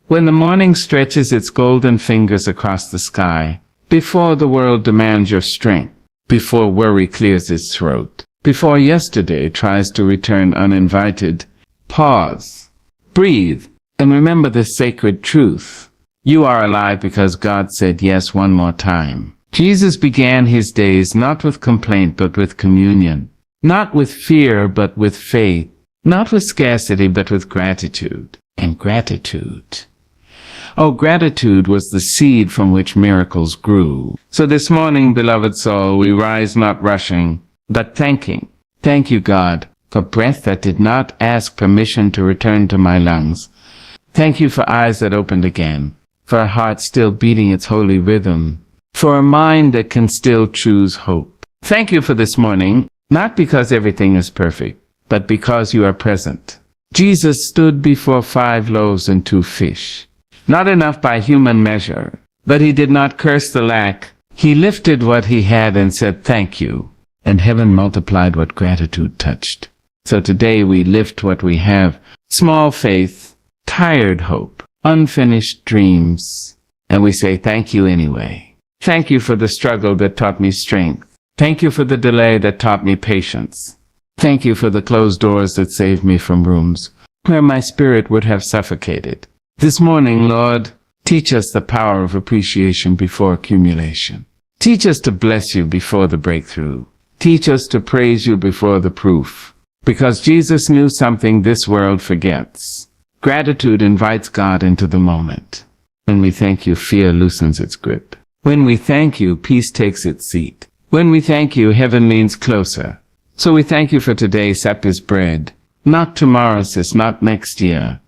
When the morning stretches its golden fingers across the sky, before the world demands your strength, before worry clears its throat, before yesterday tries to return uninvited, pause, breathe, and remember this sacred truth. You are alive because God said yes one more time. Jesus began his days not with complaint but with communion, not with fear but with faith, not with scarcity but with gratitude. And gratitude. Oh, gratitude was the seed from which miracles grew. So this morning, beloved soul, we rise not rushing, but thanking. Thank you, God, for breath that did not ask permission to return to my lungs. Thank you for eyes that opened again, for a heart still beating its holy rhythm, for a mind that can still choose hope. Thank you for this morning, not because everything is perfect, but because you are present. Jesus stood before 5 loaves and 2 fish. Not enough by human measure, but he did not curse the lack. He lifted what he had and said thank you, and heaven multiplied what gratitude touched. So today we lift what we have, small faith, tired hope, unfinished dreams, and we say thank you anyway. Thank you for the struggle that taught me strength. Thank you for the delay that taught me patience. Thank you for the closed doors that saved me from rooms where my spirit would have suffocated. This morning, Lord, teach us the power of appreciation before accumulation. Teach us to bless you before the breakthrough. Teach us to praise you before the proof. Because Jesus knew something this world forgets. Gratitude invites God into the moment. When we thank you, fear loosens its grip. When we thank you, peace takes its seat. When we thank you, heaven leans closer. So we thank you for today, sap is bread. Not tomorrow, sis, not next year.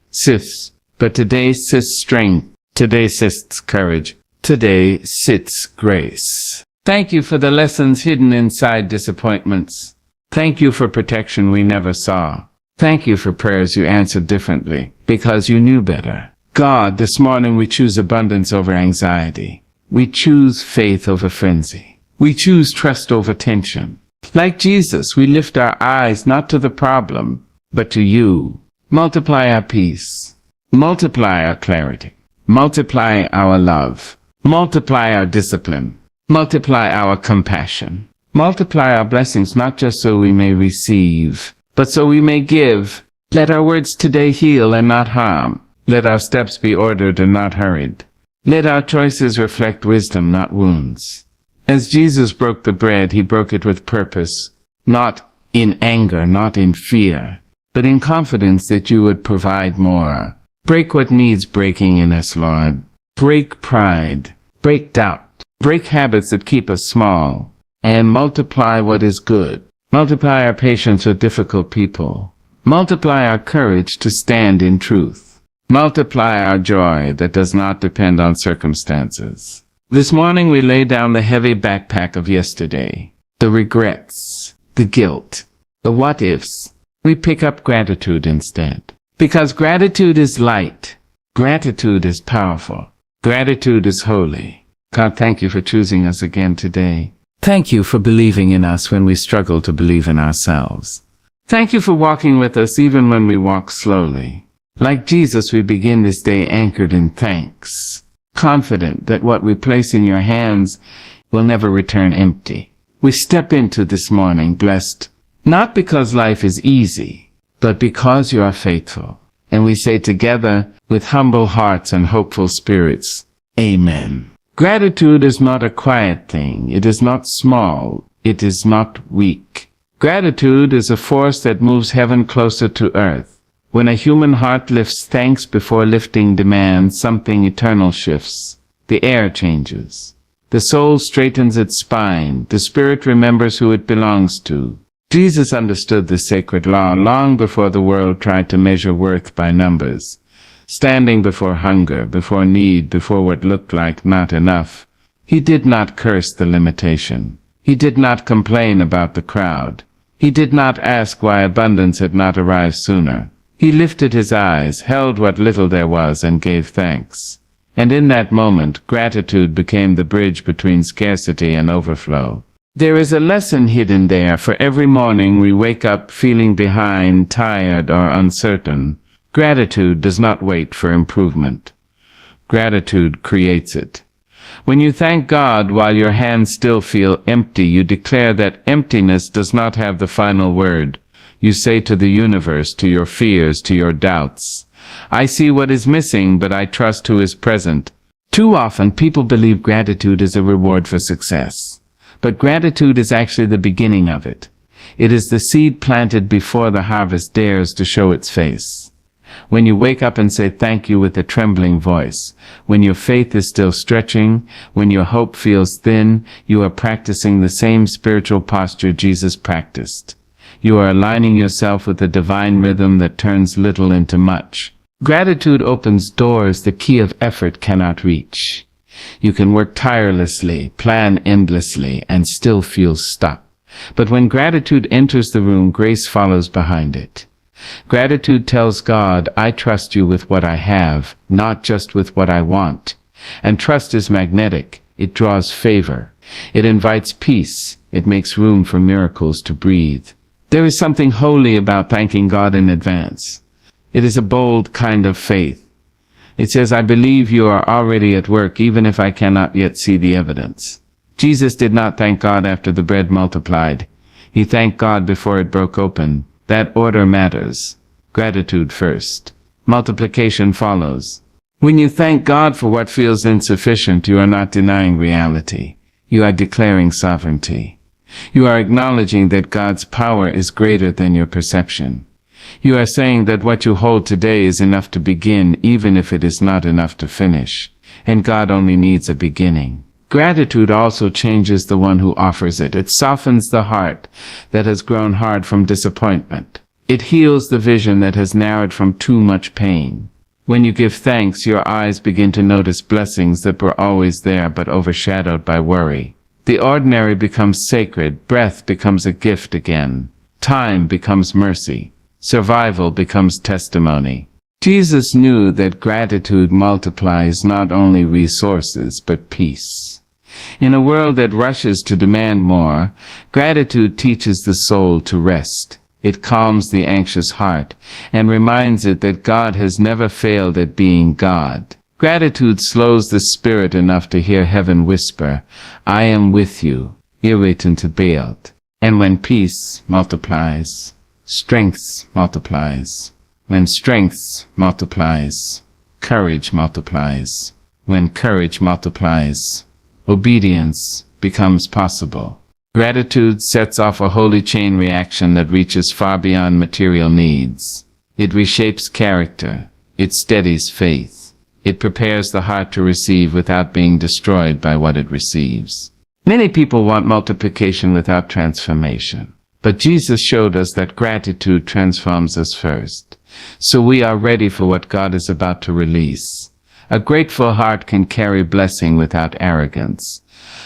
Sis. But today sits strength, today sits courage, today sits grace. Thank you for the lessons hidden inside disappointments. Thank you for protection we never saw. Thank you for prayers you answered differently, because you knew better. God, this morning we choose abundance over anxiety. We choose faith over frenzy. We choose trust over tension. Like Jesus, we lift our eyes not to the problem, but to you. Multiply our peace. Multiply our clarity. Multiply our love. Multiply our discipline. Multiply our compassion. Multiply our blessings not just so we may receive, but so we may give. Let our words today heal and not harm. Let our steps be ordered and not hurried. Let our choices reflect wisdom, not wounds. As Jesus broke the bread, he broke it with purpose, not in anger, not in fear, but in confidence that you would provide more. Break what needs breaking in us, Lord. Break pride, break doubt, break habits that keep us small, and multiply what is good. Multiply our patience with difficult people. Multiply our courage to stand in truth. Multiply our joy that does not depend on circumstances. This morning we lay down the heavy backpack of yesterday, the regrets, the guilt, the what-ifs. We pick up gratitude instead. Because gratitude is light. Gratitude is powerful. Gratitude is holy. God, thank you for choosing us again today. Thank you for believing in us when we struggle to believe in ourselves. Thank you for walking with us even when we walk slowly. Like Jesus, we begin this day anchored in thanks, confident that what we place in your hands will never return empty. We step into this morning blessed, not because life is easy, but because you are faithful. And we say together, with humble hearts and hopeful spirits, Amen. Gratitude is not a quiet thing. It is not small. It is not weak. Gratitude is a force that moves heaven closer to earth. When a human heart lifts thanks before lifting demands, something eternal shifts. The air changes. The soul straightens its spine. The spirit remembers who it belongs to. Jesus understood the sacred law long before the world tried to measure worth by numbers. Standing before hunger, before need, before what looked like not enough, he did not curse the limitation. He did not complain about the crowd. He did not ask why abundance had not arrived sooner. He lifted his eyes, held what little there was, and gave thanks. And in that moment, gratitude became the bridge between scarcity and overflow. There is a lesson hidden there, for every morning we wake up feeling behind, tired, or uncertain. Gratitude does not wait for improvement. Gratitude creates it. When you thank God while your hands still feel empty, you declare that emptiness does not have the final word. You say to the universe, to your fears, to your doubts, I see what is missing, but I trust who is present. Too often, people believe gratitude is a reward for success. But gratitude is actually the beginning of it. It is the seed planted before the harvest dares to show its face. When you wake up and say thank you with a trembling voice, when your faith is still stretching, when your hope feels thin, you are practicing the same spiritual posture Jesus practiced. You are aligning yourself with the divine rhythm that turns little into much. Gratitude opens doors the key of effort cannot reach. You can work tirelessly, plan endlessly, and still feel stuck. But when gratitude enters the room, grace follows behind it. Gratitude tells God, I trust you with what I have, not just with what I want. And trust is magnetic. It draws favor. It invites peace. It makes room for miracles to breathe. There is something holy about thanking God in advance. It is a bold kind of faith. It says, I believe you are already at work, even if I cannot yet see the evidence. Jesus did not thank God after the bread multiplied. He thanked God before it broke open. That order matters. Gratitude first. Multiplication follows. When you thank God for what feels insufficient, you are not denying reality. You are declaring sovereignty. You are acknowledging that God's power is greater than your perception. You are saying that what you hold today is enough to begin, even if it is not enough to finish. And God only needs a beginning. Gratitude also changes the one who offers it. It softens the heart that has grown hard from disappointment. It heals the vision that has narrowed from too much pain. When you give thanks, your eyes begin to notice blessings that were always there but overshadowed by worry. The ordinary becomes sacred. Breath becomes a gift again. Time becomes mercy. Survival becomes testimony. Jesus knew that gratitude multiplies not only resources but peace. In a world that rushes to demand more, gratitude teaches the soul to rest. It calms the anxious heart and reminds it that God has never failed at being God. Gratitude slows the spirit enough to hear heaven whisper, I am with you, irritant Baal. And when peace multiplies, strength multiplies. When strength multiplies, courage multiplies. When courage multiplies, obedience becomes possible. Gratitude sets off a holy chain reaction that reaches far beyond material needs. It reshapes character. It steadies faith. It prepares the heart to receive without being destroyed by what it receives. Many people want multiplication without transformation. But Jesus showed us that gratitude transforms us first. So we are ready for what God is about to release. A grateful heart can carry blessing without arrogance.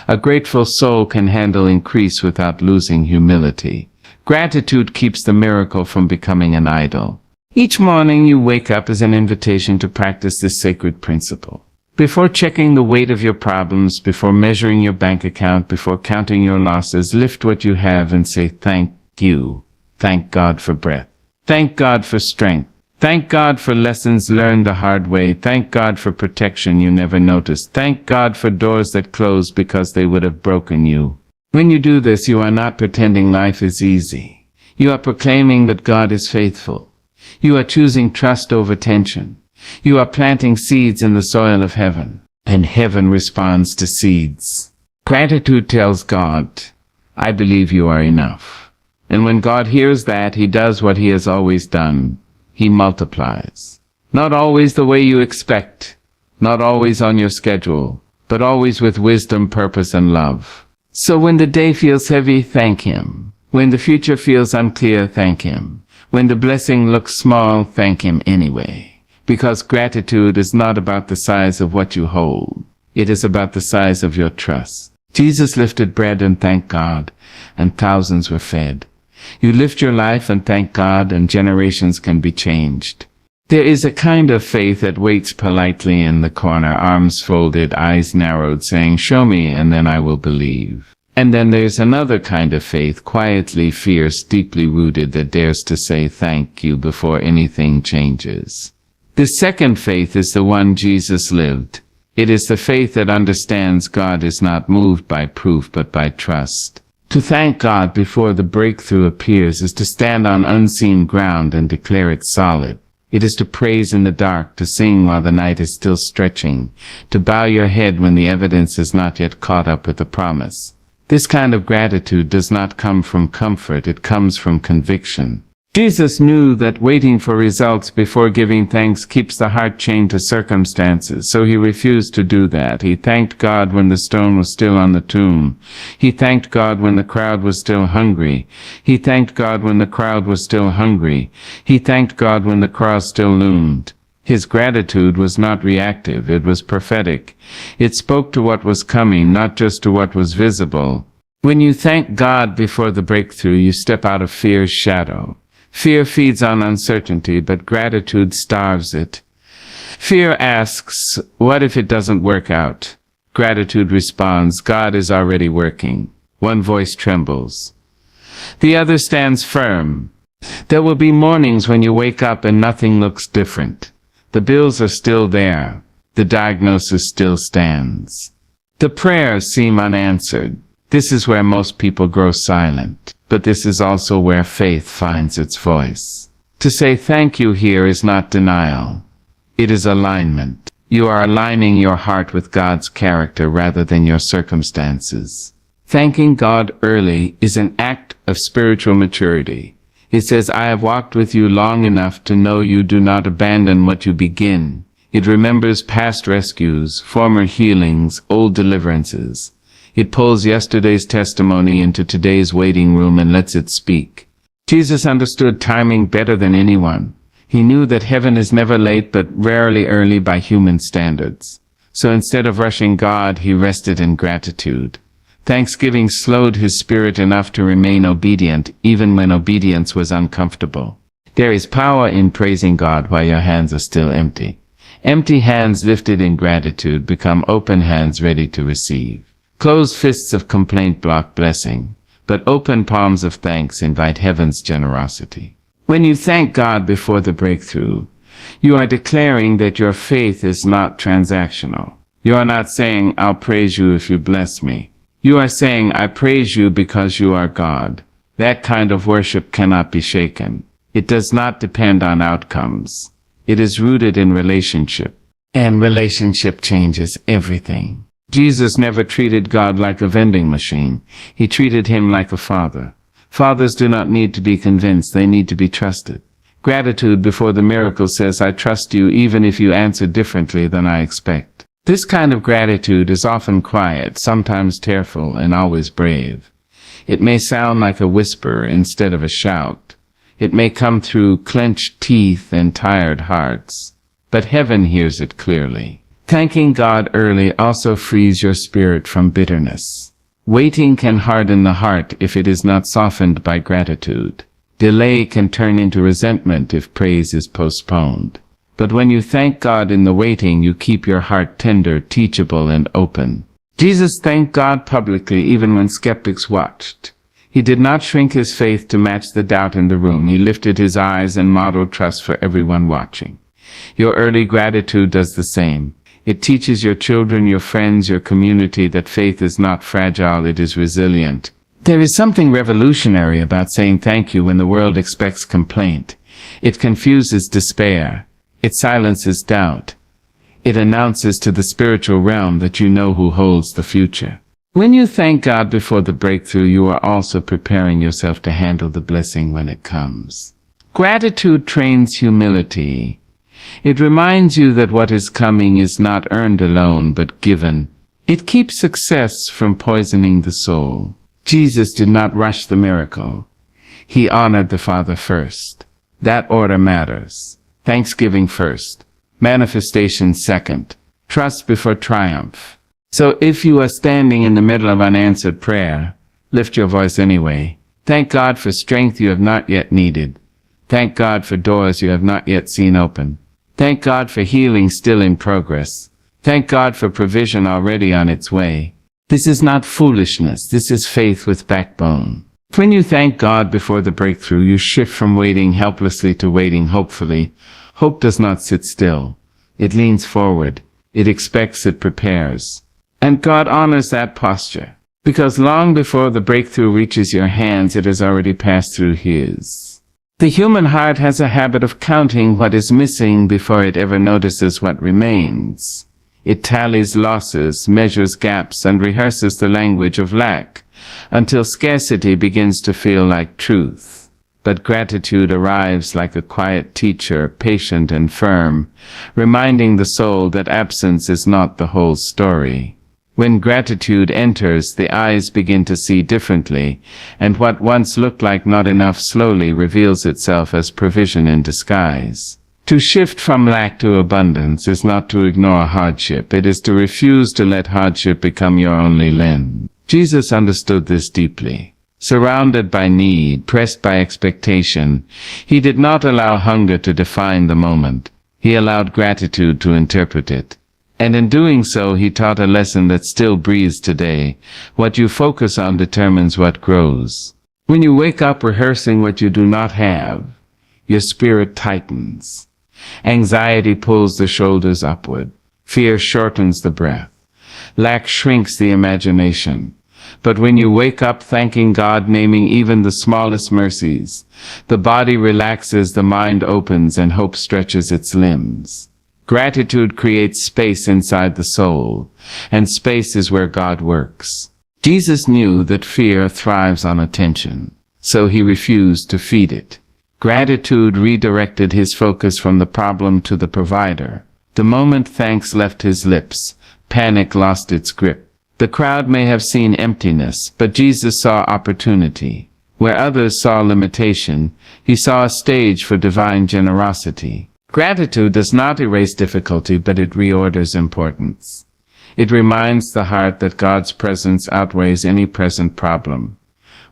A grateful soul can handle increase without losing humility. Gratitude keeps the miracle from becoming an idol. Each morning you wake up as an invitation to practice this sacred principle. Before checking the weight of your problems, before measuring your bank account, before counting your losses, lift what you have and say thank you. Thank God for breath. Thank God for strength. Thank God for lessons learned the hard way. Thank God for protection you never noticed. Thank God for doors that closed because they would have broken you. When you do this, you are not pretending life is easy. You are proclaiming that God is faithful. You are choosing trust over tension. You are planting seeds in the soil of heaven, and heaven responds to seeds. Gratitude tells God, I believe you are enough. And when God hears that, he does what he has always done. He multiplies. Not always the way you expect, not always on your schedule, but always with wisdom, purpose, and love. So when the day feels heavy, thank him. When the future feels unclear, thank him. When the blessing looks small, thank him anyway. Because gratitude is not about the size of what you hold. It is about the size of your trust. Jesus lifted bread and thanked God, and thousands were fed. You lift your life and thank God, and generations can be changed. There is a kind of faith that waits politely in the corner, arms folded, eyes narrowed, saying, show me, and then I will believe. And then there's another kind of faith, quietly fierce, deeply rooted, that dares to say thank you before anything changes. The second faith is the one Jesus lived. It is the faith that understands God is not moved by proof but by trust. To thank God before the breakthrough appears is to stand on unseen ground and declare it solid. It is to praise in the dark, to sing while the night is still stretching, to bow your head when the evidence has not yet caught up with the promise. This kind of gratitude does not come from comfort, it comes from conviction. Jesus knew that waiting for results before giving thanks keeps the heart chained to circumstances, so he refused to do that. He thanked God when the stone was still on the tomb. He thanked God when the crowd was still hungry. He thanked God when the crowd was still hungry. He thanked God when the cross still loomed. His gratitude was not reactive, it was prophetic. It spoke to what was coming, not just to what was visible. When you thank God before the breakthrough, you step out of fear's shadow. Fear feeds on uncertainty, but gratitude starves it. Fear asks, what if it doesn't work out? Gratitude responds, God is already working. One voice trembles. The other stands firm. There will be mornings when you wake up and nothing looks different. The bills are still there. The diagnosis still stands. The prayers seem unanswered. This is where most people grow silent. But this is also where faith finds its voice. To say thank you here is not denial. It is alignment. You are aligning your heart with God's character rather than your circumstances. Thanking God early is an act of spiritual maturity. It says, I have walked with you long enough to know you do not abandon what you begin. It remembers past rescues, former healings, old deliverances. It pulls yesterday's testimony into today's waiting room and lets it speak. Jesus understood timing better than anyone. He knew that heaven is never late but rarely early by human standards. So instead of rushing God, he rested in gratitude. Thanksgiving slowed his spirit enough to remain obedient, even when obedience was uncomfortable. There is power in praising God while your hands are still empty. Empty hands lifted in gratitude become open hands ready to receive. Closed fists of complaint block blessing, but open palms of thanks invite heaven's generosity. When you thank God before the breakthrough, you are declaring that your faith is not transactional. You are not saying, I'll praise you if you bless me. You are saying, I praise you because you are God. That kind of worship cannot be shaken. It does not depend on outcomes. It is rooted in relationship. And relationship changes everything. Jesus never treated God like a vending machine. He treated him like a father. Fathers do not need to be convinced, they need to be trusted. Gratitude before the miracle says, I trust you even if you answer differently than I expect. This kind of gratitude is often quiet, sometimes tearful, and always brave. It may sound like a whisper instead of a shout. It may come through clenched teeth and tired hearts. But heaven hears it clearly. Thanking God early also frees your spirit from bitterness. Waiting can harden the heart if it is not softened by gratitude. Delay can turn into resentment if praise is postponed. But when you thank God in the waiting, you keep your heart tender, teachable, and open. Jesus thanked God publicly even when skeptics watched. He did not shrink his faith to match the doubt in the room. He lifted his eyes and modeled trust for everyone watching. Your early gratitude does the same. It teaches your children, your friends, your community that faith is not fragile, it is resilient. There is something revolutionary about saying thank you when the world expects complaint. It confuses despair. It silences doubt. It announces to the spiritual realm that you know who holds the future. When you thank God before the breakthrough, you are also preparing yourself to handle the blessing when it comes. Gratitude trains humility. It reminds you that what is coming is not earned alone, but given. It keeps success from poisoning the soul. Jesus did not rush the miracle. He honored the Father first. That order matters. Thanksgiving first. Manifestation second. Trust before triumph. So if you are standing in the middle of unanswered prayer, lift your voice anyway. Thank God for strength you have not yet needed. Thank God for doors you have not yet seen open. Thank God for healing still in progress. Thank God for provision already on its way. This is not foolishness, this is faith with backbone. When you thank God before the breakthrough, you shift from waiting helplessly to waiting hopefully. Hope does not sit still. It leans forward. It expects, it prepares. And God honors that posture, because long before the breakthrough reaches your hands, it has already passed through His. The human heart has a habit of counting what is missing before it ever notices what remains. It tallies losses, measures gaps, and rehearses the language of lack, until scarcity begins to feel like truth. But gratitude arrives like a quiet teacher, patient and firm, reminding the soul that absence is not the whole story. When gratitude enters, the eyes begin to see differently, and what once looked like not enough slowly reveals itself as provision in disguise. To shift from lack to abundance is not to ignore hardship, it is to refuse to let hardship become your only lens. Jesus understood this deeply. Surrounded by need, pressed by expectation, He did not allow hunger to define the moment. He allowed gratitude to interpret it. And in doing so, He taught a lesson that still breathes today. What you focus on determines what grows. When you wake up rehearsing what you do not have, your spirit tightens. Anxiety pulls the shoulders upward. Fear shortens the breath. Lack shrinks the imagination. But when you wake up thanking God, naming even the smallest mercies, the body relaxes, the mind opens, and hope stretches its limbs. Gratitude creates space inside the soul, and space is where God works. Jesus knew that fear thrives on attention, so He refused to feed it. Gratitude redirected His focus from the problem to the provider. The moment thanks left His lips, panic lost its grip. The crowd may have seen emptiness, but Jesus saw opportunity. Where others saw limitation, He saw a stage for divine generosity. Gratitude does not erase difficulty, but it reorders importance. It reminds the heart that God's presence outweighs any present problem.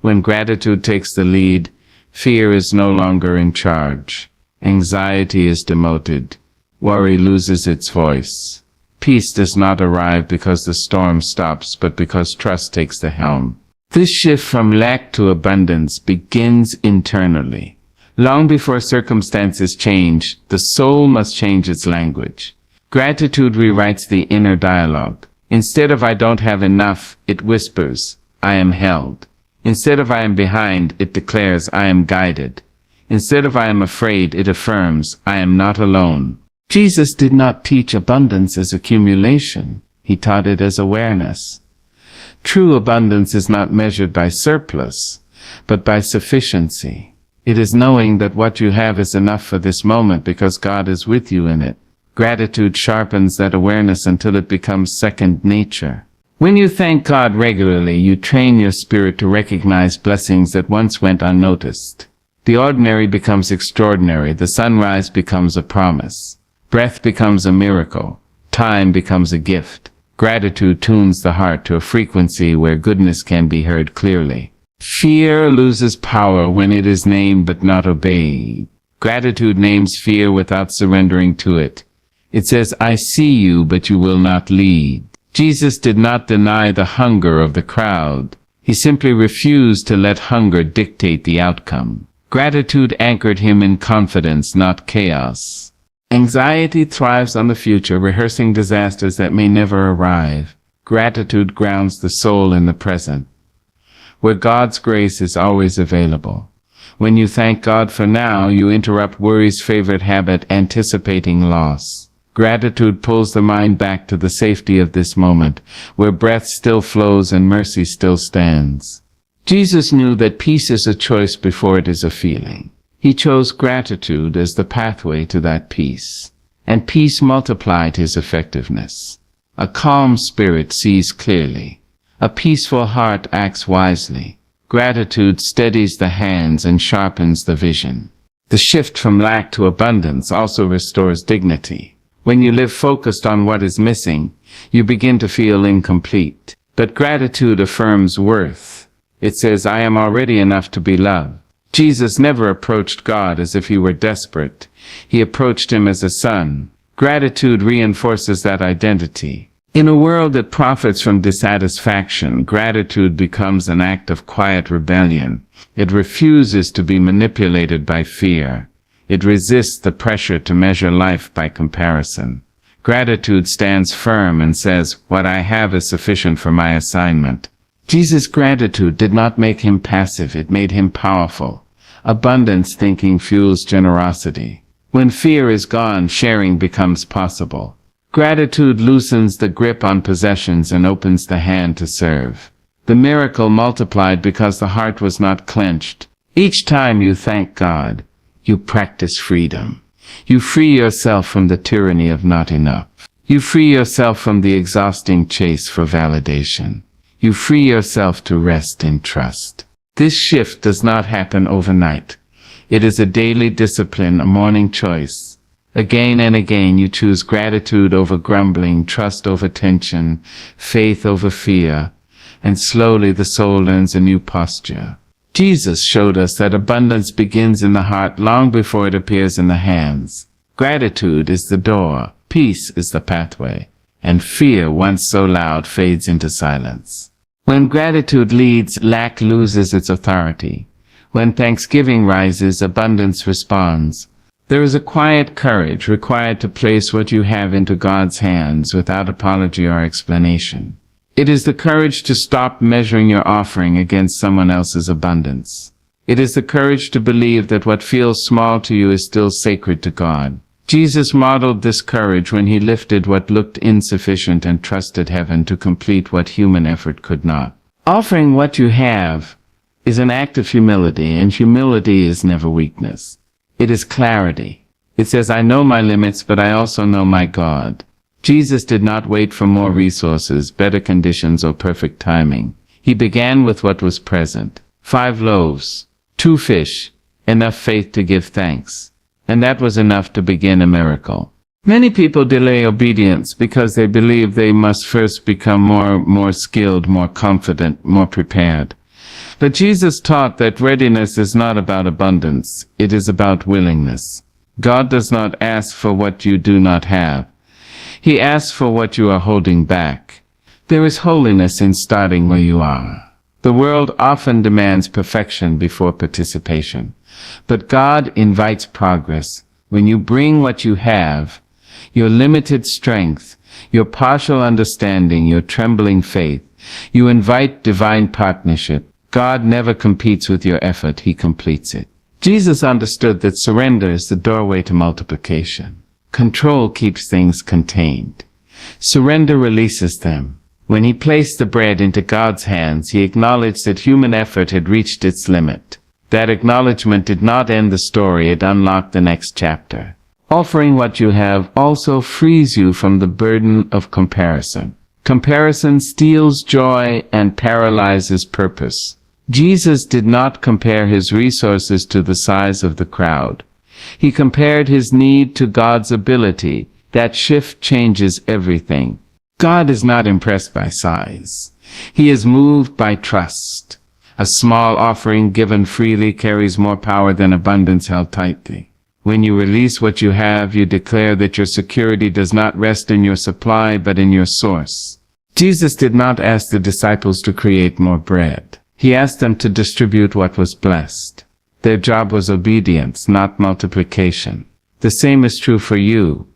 When gratitude takes the lead, fear is no longer in charge. Anxiety is demoted. Worry loses its voice. Peace does not arrive because the storm stops, but because trust takes the helm. This shift from lack to abundance begins internally. Long before circumstances change, the soul must change its language. Gratitude rewrites the inner dialogue. Instead of "I don't have enough," it whispers, "I am held." Instead of "I am behind," it declares, "I am guided." Instead of "I am afraid," it affirms, "I am not alone." Jesus did not teach abundance as accumulation. He taught it as awareness. True abundance is not measured by surplus, but by sufficiency. It is knowing that what you have is enough for this moment because God is with you in it. Gratitude sharpens that awareness until it becomes second nature. When you thank God regularly, you train your spirit to recognize blessings that once went unnoticed. The ordinary becomes extraordinary. The sunrise becomes a promise. Breath becomes a miracle. Time becomes a gift. Gratitude tunes the heart to a frequency where goodness can be heard clearly. Fear loses power when it is named but not obeyed. Gratitude names fear without surrendering to it. It says, "I see you, but you will not lead." Jesus did not deny the hunger of the crowd. He simply refused to let hunger dictate the outcome. Gratitude anchored Him in confidence, not chaos. Anxiety thrives on the future, rehearsing disasters that may never arrive. Gratitude grounds the soul in the present, where God's grace is always available. When you thank God for now, you interrupt worry's favorite habit, anticipating loss. Gratitude pulls the mind back to the safety of this moment, where breath still flows and mercy still stands. Jesus knew that peace is a choice before it is a feeling. He chose gratitude as the pathway to that peace, and peace multiplied His effectiveness. A calm spirit sees clearly. A peaceful heart acts wisely. Gratitude steadies the hands and sharpens the vision. The shift from lack to abundance also restores dignity. When you live focused on what is missing, you begin to feel incomplete. But gratitude affirms worth. It says, "I am already enough to be loved." Jesus never approached God as if He were desperate. He approached Him as a son. Gratitude reinforces that identity. In a world that profits from dissatisfaction, gratitude becomes an act of quiet rebellion. It refuses to be manipulated by fear. It resists the pressure to measure life by comparison. Gratitude stands firm and says, "What I have is sufficient for my assignment." Jesus' gratitude did not make him passive, it made him powerful. Abundance thinking fuels generosity. When fear is gone, sharing becomes possible. Gratitude loosens the grip on possessions and opens the hand to serve. The miracle multiplied because the heart was not clenched. Each time you thank God, you practice freedom. You free yourself from the tyranny of not enough. You free yourself from the exhausting chase for validation. You free yourself to rest in trust. This shift does not happen overnight. It is a daily discipline, a morning choice. Again and again you choose gratitude over grumbling, trust over tension, faith over fear, and slowly the soul learns a new posture. Jesus showed us that abundance begins in the heart long before it appears in the hands. Gratitude is the door, peace is the pathway, and fear, once so loud, fades into silence. When gratitude leads, lack loses its authority. When thanksgiving rises, abundance responds. There is a quiet courage required to place what you have into God's hands without apology or explanation. It is the courage to stop measuring your offering against someone else's abundance. It is the courage to believe that what feels small to you is still sacred to God. Jesus modeled this courage when he lifted what looked insufficient and trusted heaven to complete what human effort could not. Offering what you have is an act of humility, and humility is never weakness. It is clarity. It says, "I know my limits, but I also know my God." Jesus did not wait for more resources, better conditions, or perfect timing. He began with what was present. 5 loaves, 2 fish, enough faith to give thanks. And that was enough to begin a miracle. Many people delay obedience because they believe they must first become more skilled, more confident, more prepared. But Jesus taught that readiness is not about abundance, it is about willingness. God does not ask for what you do not have. He asks for what you are holding back. There is holiness in starting where you are. The world often demands perfection before participation. But God invites progress. When you bring what you have, your limited strength, your partial understanding, your trembling faith, you invite divine partnership. God never competes with your effort, he completes it. Jesus understood that surrender is the doorway to multiplication. Control keeps things contained. Surrender releases them. When he placed the bread into God's hands, he acknowledged that human effort had reached its limit. That acknowledgement did not end the story, it unlocked the next chapter. Offering what you have also frees you from the burden of comparison. Comparison steals joy and paralyzes purpose. Jesus did not compare his resources to the size of the crowd. He compared his need to God's ability. That shift changes everything. God is not impressed by size. He is moved by trust. A small offering given freely carries more power than abundance held tightly. When you release what you have, you declare that your security does not rest in your supply, but in your source. Jesus did not ask the disciples to create more bread. He asked them to distribute what was blessed. Their job was obedience, not multiplication. The same is true for you.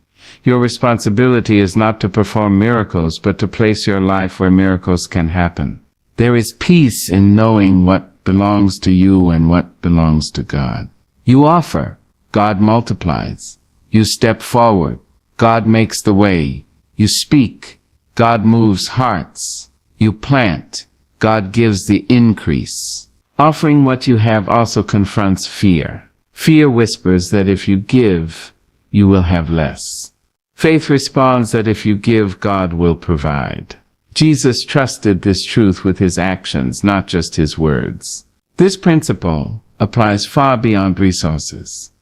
Your responsibility is not to perform miracles, but to place your life where miracles can happen. There is peace in knowing what belongs to you and what belongs to God. You offer, God multiplies. You step forward, God makes the way. You speak, God moves hearts. You plant, God gives the increase. Offering what you have also confronts fear. Fear whispers that if you give, you will have less. Faith responds that if you give, God will provide. Jesus trusted this truth with his actions, not just his words. This principle applies far beyond resources.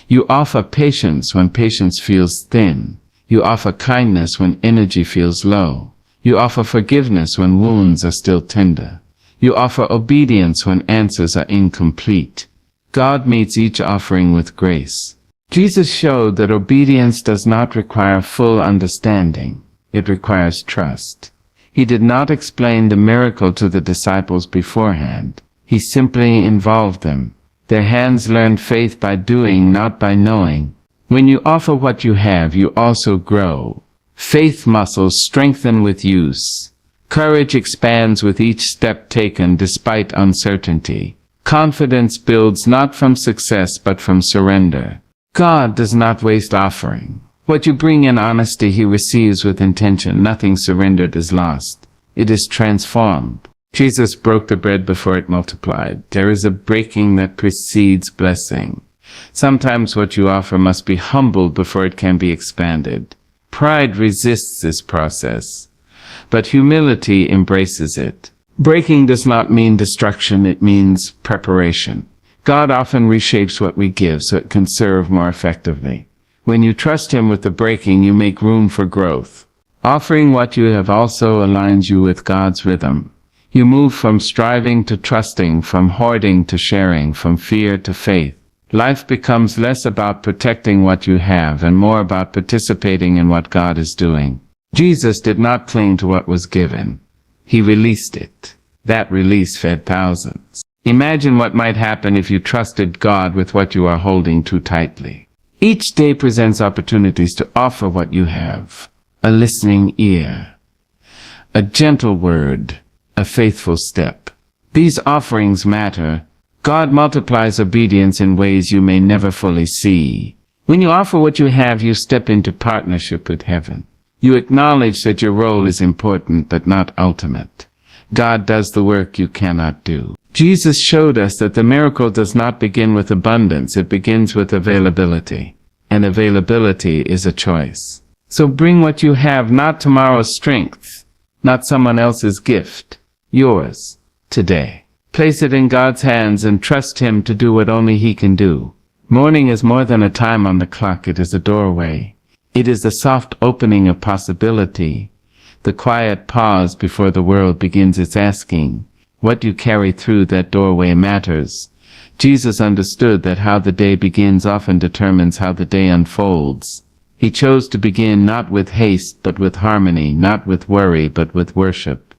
You offer patience when patience feels thin. You offer kindness when energy feels low. You offer forgiveness when wounds are still tender. You offer obedience when answers are incomplete. God meets each offering with grace. Jesus showed that obedience does not require full understanding. It requires trust. He did not explain the miracle to the disciples beforehand. He simply involved them. Their hands learned faith by doing, not by knowing. When you offer what you have, you also grow. Faith muscles strengthen with use. Courage expands with each step taken despite uncertainty. Confidence builds not from success but from surrender. God does not waste offering. What you bring in honesty, He receives with intention. Nothing surrendered is lost. It is transformed. Jesus broke the bread before it multiplied. There is a breaking that precedes blessing. Sometimes what you offer must be humbled before it can be expanded. Pride resists this process, but humility embraces it. Breaking does not mean destruction, it means preparation. God often reshapes what we give so it can serve more effectively. When you trust Him with the breaking, you make room for growth. Offering what you have also aligns you with God's rhythm. You move from striving to trusting, from hoarding to sharing, from fear to faith. Life becomes less about protecting what you have and more about participating in what God is doing. Jesus did not cling to what was given. He released it. That release fed thousands. Imagine what might happen if you trusted God with what you are holding too tightly. Each day presents opportunities to offer what you have. A listening ear, a gentle word, a faithful step. These offerings matter. God multiplies obedience in ways you may never fully see. When you offer what you have, you step into partnership with heaven. You acknowledge that your role is important but not ultimate. God does the work you cannot do. Jesus showed us that the miracle does not begin with abundance, it begins with availability. And availability is a choice. So bring what you have, not tomorrow's strength, not someone else's gift, yours, today. Place it in God's hands and trust Him to do what only He can do. Morning is more than a time on the clock, it is a doorway. It is the soft opening of possibility, the quiet pause before the world begins its asking. What you carry through that doorway matters. Jesus understood that how the day begins often determines how the day unfolds. He chose to begin not with haste but with harmony, not with worry but with worship.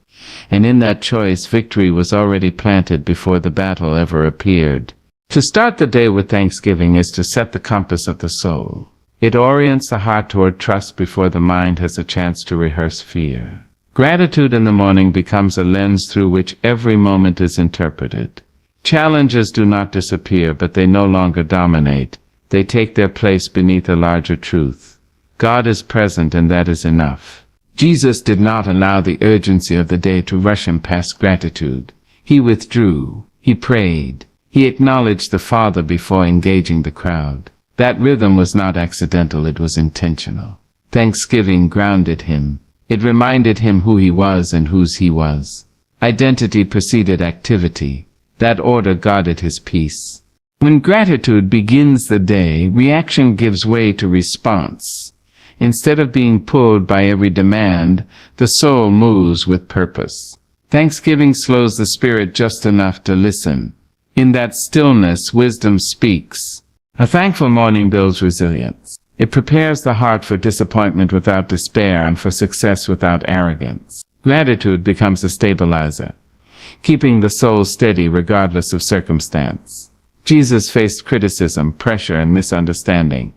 And in that choice, victory was already planted before the battle ever appeared. To start the day with thanksgiving is to set the compass of the soul. It orients the heart toward trust before the mind has a chance to rehearse fear. Gratitude in the morning becomes a lens through which every moment is interpreted. Challenges do not disappear, but they no longer dominate. They take their place beneath a larger truth. God is present, and that is enough. Jesus did not allow the urgency of the day to rush him past gratitude. He withdrew. He prayed. He acknowledged the Father before engaging the crowd. That rhythm was not accidental, it was intentional. Thanksgiving grounded him. It reminded him who he was and whose he was. Identity preceded activity. That order guarded his peace. When gratitude begins the day, reaction gives way to response. Instead of being pulled by every demand, the soul moves with purpose. Thanksgiving slows the spirit just enough to listen. In that stillness, wisdom speaks. A thankful morning builds resilience. It prepares the heart for disappointment without despair and for success without arrogance. Gratitude becomes a stabilizer, keeping the soul steady regardless of circumstance. Jesus faced criticism, pressure, and misunderstanding,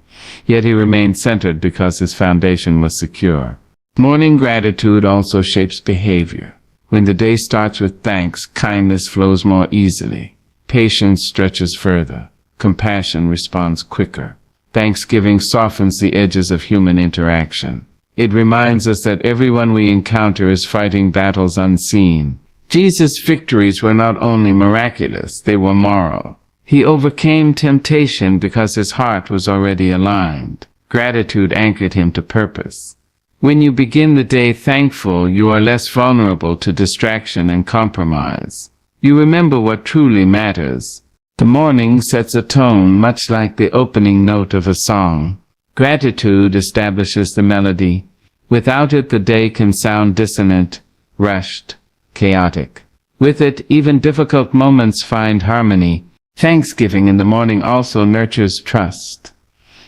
yet he remained centered because his foundation was secure. Morning gratitude also shapes behavior. When the day starts with thanks, kindness flows more easily. Patience stretches further. Compassion responds quicker. Thanksgiving softens the edges of human interaction. It reminds us that everyone we encounter is fighting battles unseen. Jesus' victories were not only miraculous, they were moral. He overcame temptation because his heart was already aligned. Gratitude anchored him to purpose. When you begin the day thankful, you are less vulnerable to distraction and compromise. You remember what truly matters. The morning sets a tone much like the opening note of a song. Gratitude establishes the melody. Without it, the day can sound dissonant, rushed, chaotic. With it, even difficult moments find harmony. Thanksgiving in the morning also nurtures trust.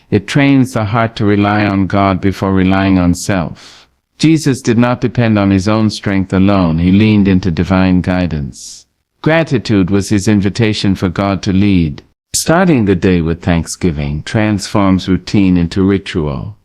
It trains the heart to rely on God before relying on self. Jesus did not depend on his own strength alone, he leaned into divine guidance. Gratitude was his invitation for God to lead. Starting the day with thanksgiving transforms routine into ritual.